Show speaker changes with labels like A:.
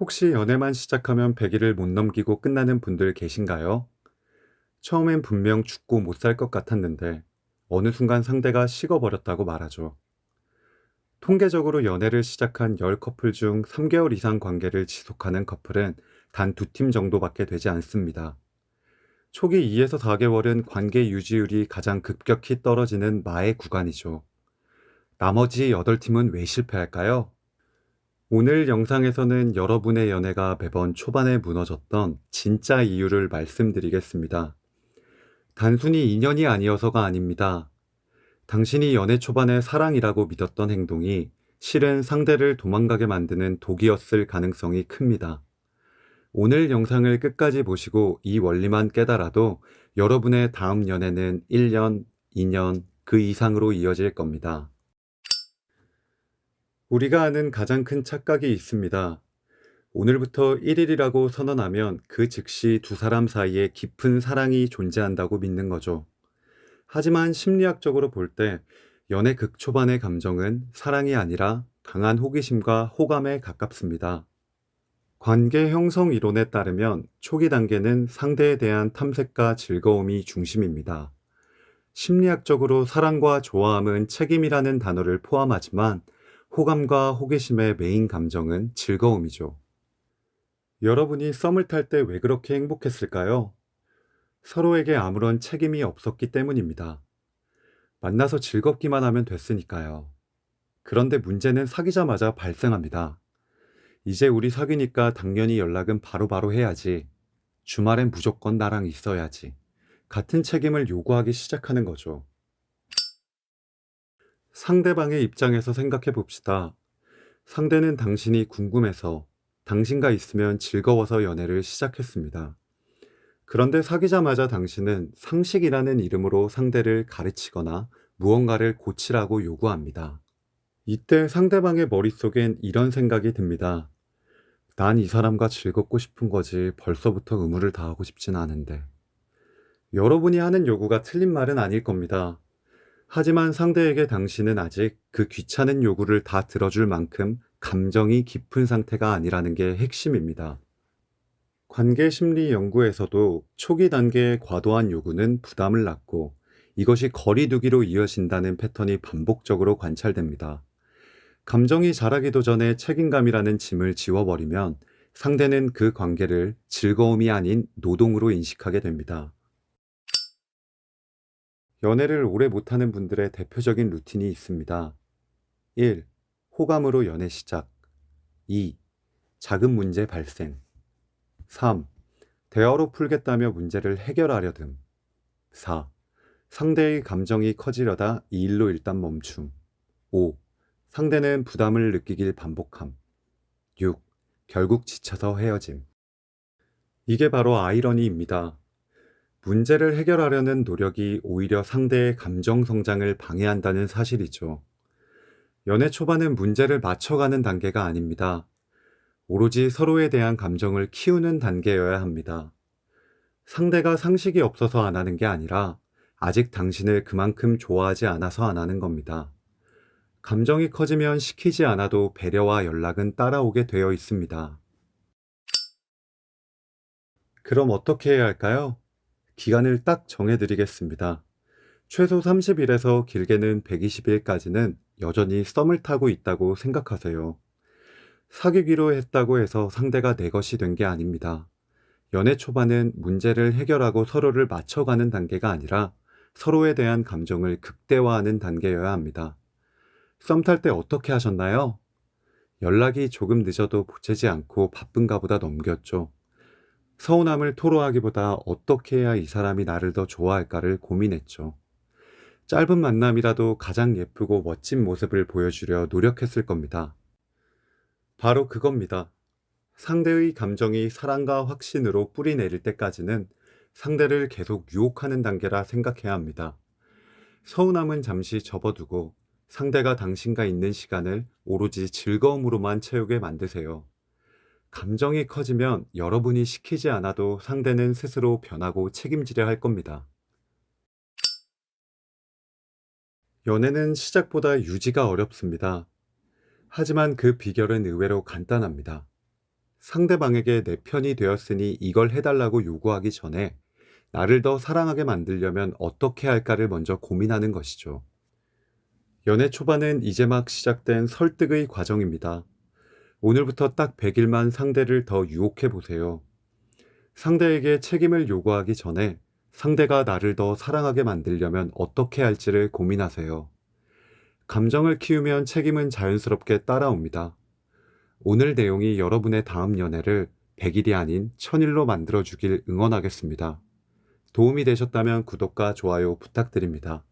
A: 혹시 연애만 시작하면 100일을 못 넘기고 끝나는 분들 계신가요? 처음엔 분명 죽고 못 살 것 같았는데 어느 순간 상대가 식어버렸다고 말하죠. 통계적으로 연애를 시작한 10 커플 중 3개월 이상 관계를 지속하는 커플은 단 2팀 정도밖에 되지 않습니다. 초기 2에서 4개월은 관계 유지율이 가장 급격히 떨어지는 마의 구간이죠. 나머지 8팀은 왜 실패할까요? 오늘 영상에서는 여러분의 연애가 매번 초반에 무너졌던 진짜 이유를 말씀드리겠습니다. 단순히 인연이 아니어서가 아닙니다. 당신이 연애 초반에 사랑이라고 믿었던 행동이 실은 상대를 도망가게 만드는 독이었을 가능성이 큽니다. 오늘 영상을 끝까지 보시고 이 원리만 깨달아도 여러분의 다음 연애는 1년, 2년, 그 이상으로 이어질 겁니다. 우리가 아는 가장 큰 착각이 있습니다. 오늘부터 1일이라고 선언하면 그 즉시 두 사람 사이에 깊은 사랑이 존재한다고 믿는 거죠. 하지만 심리학적으로 볼 때 연애 극초반의 감정은 사랑이 아니라 강한 호기심과 호감에 가깝습니다. 관계 형성 이론에 따르면 초기 단계는 상대에 대한 탐색과 즐거움이 중심입니다. 심리학적으로 사랑과 좋아함은 책임이라는 단어를 포함하지만 호감과 호기심의 메인 감정은 즐거움이죠. 여러분이 썸을 탈 때 왜 그렇게 행복했을까요? 서로에게 아무런 책임이 없었기 때문입니다. 만나서 즐겁기만 하면 됐으니까요. 그런데 문제는 사귀자마자 발생합니다. 이제 우리 사귀니까 당연히 연락은 바로바로 해야지. 주말엔 무조건 나랑 있어야지. 같은 책임을 요구하기 시작하는 거죠. 상대방의 입장에서 생각해 봅시다. 상대는 당신이 궁금해서, 당신과 있으면 즐거워서 연애를 시작했습니다. 그런데 사귀자마자 당신은 상식이라는 이름으로 상대를 가르치거나 무언가를 고치라고 요구합니다. 이때 상대방의 머릿속엔 이런 생각이 듭니다. 난 이 사람과 즐겁고 싶은 거지 벌써부터 의무를 다하고 싶진 않은데. 여러분이 하는 요구가 틀린 말은 아닐 겁니다. 하지만 상대에게 당신은 아직 그 귀찮은 요구를 다 들어줄 만큼 감정이 깊은 상태가 아니라는 게 핵심입니다. 관계 심리 연구에서도 초기 단계의 과도한 요구는 부담을 낳고 이것이 거리두기로 이어진다는 패턴이 반복적으로 관찰됩니다. 감정이 자라기도 전에 책임감이라는 짐을 지워버리면 상대는 그 관계를 즐거움이 아닌 노동으로 인식하게 됩니다. 연애를 오래 못하는 분들의 대표적인 루틴이 있습니다. 1. 호감으로 연애 시작. 2. 작은 문제 발생. 3. 대화로 풀겠다며 문제를 해결하려듬. 4. 상대의 감정이 커지려다 이 일로 일단 멈춤. 5. 상대는 부담을 느끼길 반복함. 6. 결국 지쳐서 헤어짐. 이게 바로 아이러니입니다. 문제를 해결하려는 노력이 오히려 상대의 감정 성장을 방해한다는 사실이죠. 연애 초반은 문제를 맞춰가는 단계가 아닙니다. 오로지 서로에 대한 감정을 키우는 단계여야 합니다. 상대가 상식이 없어서 안 하는 게 아니라 아직 당신을 그만큼 좋아하지 않아서 안 하는 겁니다. 감정이 커지면 시키지 않아도 배려와 연락은 따라오게 되어 있습니다. 그럼 어떻게 해야 할까요? 기간을 딱 정해드리겠습니다. 최소 30일에서 길게는 120일까지는 여전히 썸을 타고 있다고 생각하세요. 사귀기로 했다고 해서 상대가 내 것이 된 게 아닙니다. 연애 초반은 문제를 해결하고 서로를 맞춰가는 단계가 아니라 서로에 대한 감정을 극대화하는 단계여야 합니다. 썸 탈 때 어떻게 하셨나요? 연락이 조금 늦어도 보채지 않고 바쁜가 보다 넘겼죠. 서운함을 토로하기보다 어떻게 해야 이 사람이 나를 더 좋아할까를 고민했죠. 짧은 만남이라도 가장 예쁘고 멋진 모습을 보여주려 노력했을 겁니다. 바로 그겁니다. 상대의 감정이 사랑과 확신으로 뿌리 내릴 때까지는 상대를 계속 유혹하는 단계라 생각해야 합니다. 서운함은 잠시 접어두고 상대가 당신과 있는 시간을 오로지 즐거움으로만 채우게 만드세요. 감정이 커지면 여러분이 시키지 않아도 상대는 스스로 변하고 책임지려 할 겁니다. 연애는 시작보다 유지가 어렵습니다. 하지만 그 비결은 의외로 간단합니다. 상대방에게 내 편이 되었으니 이걸 해달라고 요구하기 전에 나를 더 사랑하게 만들려면 어떻게 할까를 먼저 고민하는 것이죠. 연애 초반은 이제 막 시작된 설득의 과정입니다. 오늘부터 딱 100일만 상대를 더 유혹해 보세요. 상대에게 책임을 요구하기 전에 상대가 나를 더 사랑하게 만들려면 어떻게 할지를 고민하세요. 감정을 키우면 책임은 자연스럽게 따라옵니다. 오늘 내용이 여러분의 다음 연애를 100일이 아닌 1000일로 만들어주길 응원하겠습니다. 도움이 되셨다면 구독과 좋아요 부탁드립니다.